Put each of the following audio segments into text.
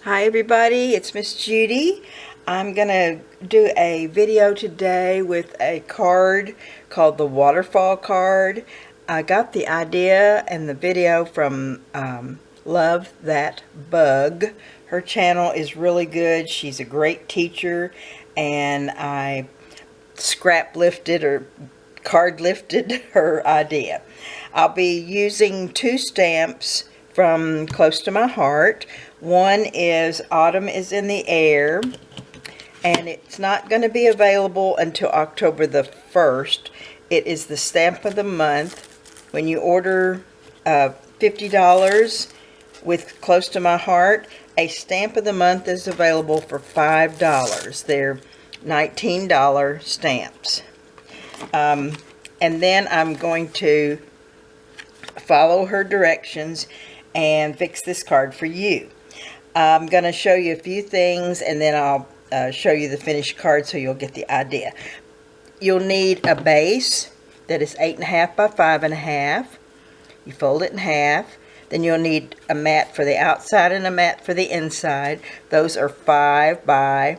Hi everybody, it's Miss Judy. I'm gonna do a video today with a card called the Waterfall Card. I got the idea and the video from Love That Bug. Her channel is really good. She's a great teacher, and I scrap lifted or card lifted her idea. I'll be using two stamps from Close to My Heart. One is Autumn is in the Air, and it's not going to be available until October the 1st. It is the stamp of the month. When you order $50 with Close to My Heart, a stamp of the month is available for $5. They're $19 stamps. And then I'm going to follow her directions and fix this card for you. I'm going to show you a few things, and then I'll show you the finished card so you'll get the idea. You'll need a base that is 8.5 by 5.5. You fold it in half. Then you'll need a mat for the outside and a mat for the inside. Those are 5 by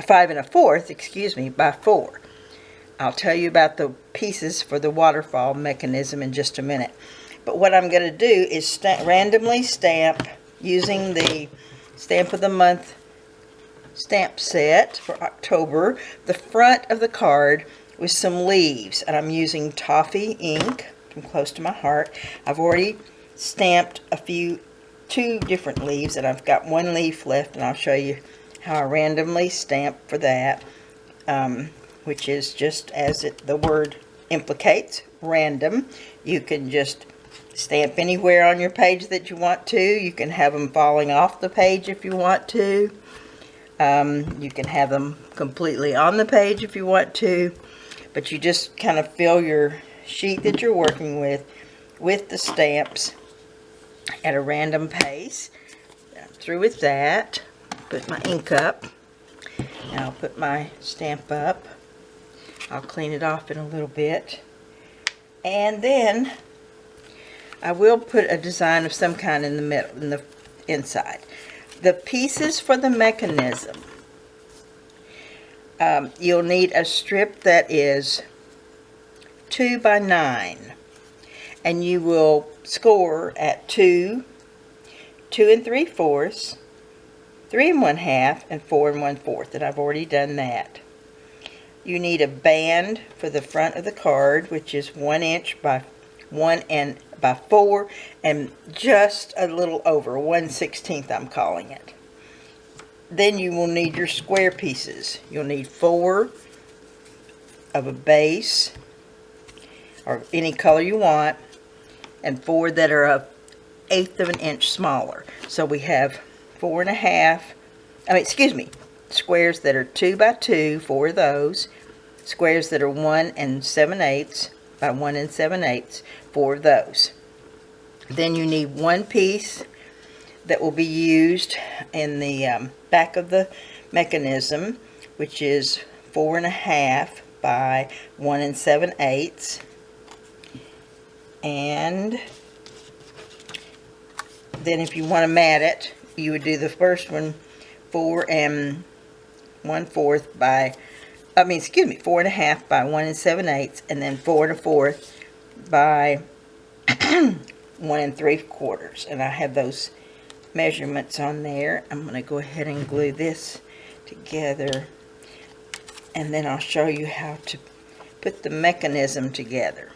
5 1/4, excuse me, by 4. I'll tell you about the pieces for the waterfall mechanism in just a minute. But what I'm going to do is randomly stamp using the Stamp of the Month stamp set for October the front of the card with some leaves. And I'm using toffee ink from Close to My Heart. I've already stamped two different leaves, and I've got one leaf left, and I'll show you how I randomly stamp for that. Which is just as the word implicates, random. You can just stamp anywhere on your page that you want to. You can have them falling off the page if you want to. You can have them completely on the page if you want to. But you just kind of fill your sheet that you're working with the stamps at a random pace. I'm through with that. Put my ink up. Now I'll put my stamp up. I'll clean it off in a little bit, and then I will put a design of some kind in the middle, in the inside. The pieces for the mechanism, you'll need a strip that is 2 by 9, and you will score at 2, 2 3/4, 3 1/2, and 4 1/4, and I've already done that. You need a band for the front of the card, which is 1 inch by 1 and by 4, and just a little over 1/16, I'm calling it. Then you will need your square pieces. You'll need 4 of a base, or any color you want, and 4 that are 1/8 of an inch smaller. So we have 4 1/2. Squares that are 2 by 2, 4 of those. Squares that are 1 7/8 by 1 7/8, 4 of those. Then you need one piece that will be used in the back of the mechanism, which is 4 1/2 by 1 7/8. And then if you want to mat it, you would do the first one 4 1/4 by 4 1/2 by 1 7/8, and then 4 1/4 by 1 3/4. And I have those measurements on there. I'm going to go ahead and glue this together, and then I'll show you how to put the mechanism together.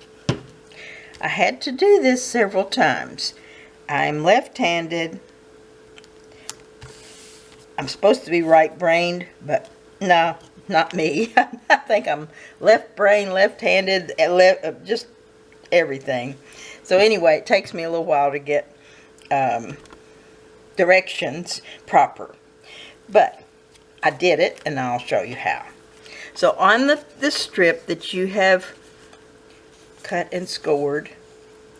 I had to do this several times. I'm left-handed. I'm supposed to be right-brained, but no, not me. I think I'm left-brained, left-handed, just everything. So anyway, it takes me a little while to get directions proper. But I did it, and I'll show you how. So on the strip that you have cut and scored,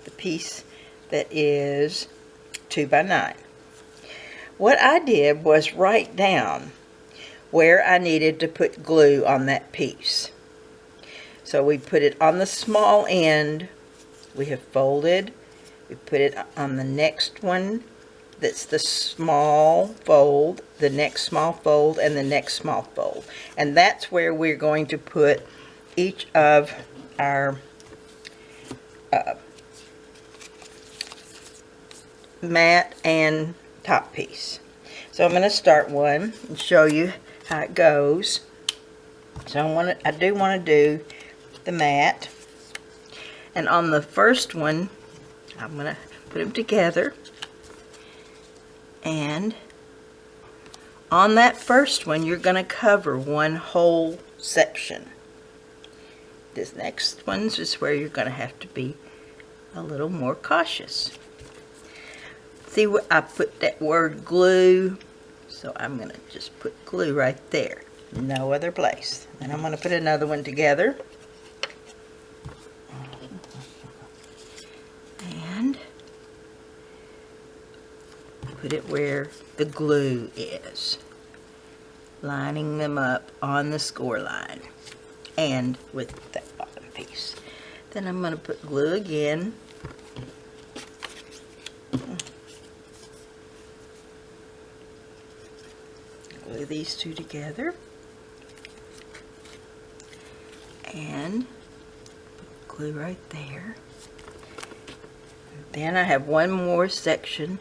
the piece that is 2 by 9. What I did was write down where I needed to put glue on that piece. So we put it on the small end. We have folded. We put it on the next one that's the small fold, the next small fold, and the next small fold. And that's where we're going to put each of our mat and top piece. So I'm going to start one and show you how it goes. So I do want to do the mat, and on the first one I'm going to put them together, and on that first one you're going to cover one whole section. This next one's is where you're going to have to be a little more cautious. See where I put that word glue? So I'm going to just put glue right there. No other place. And I'm going to put another one together. And put it where the glue is. Lining them up on the score line. And with that bottom piece. Then I'm going to put glue again. Glue these two together. And glue right there. Then I have one more section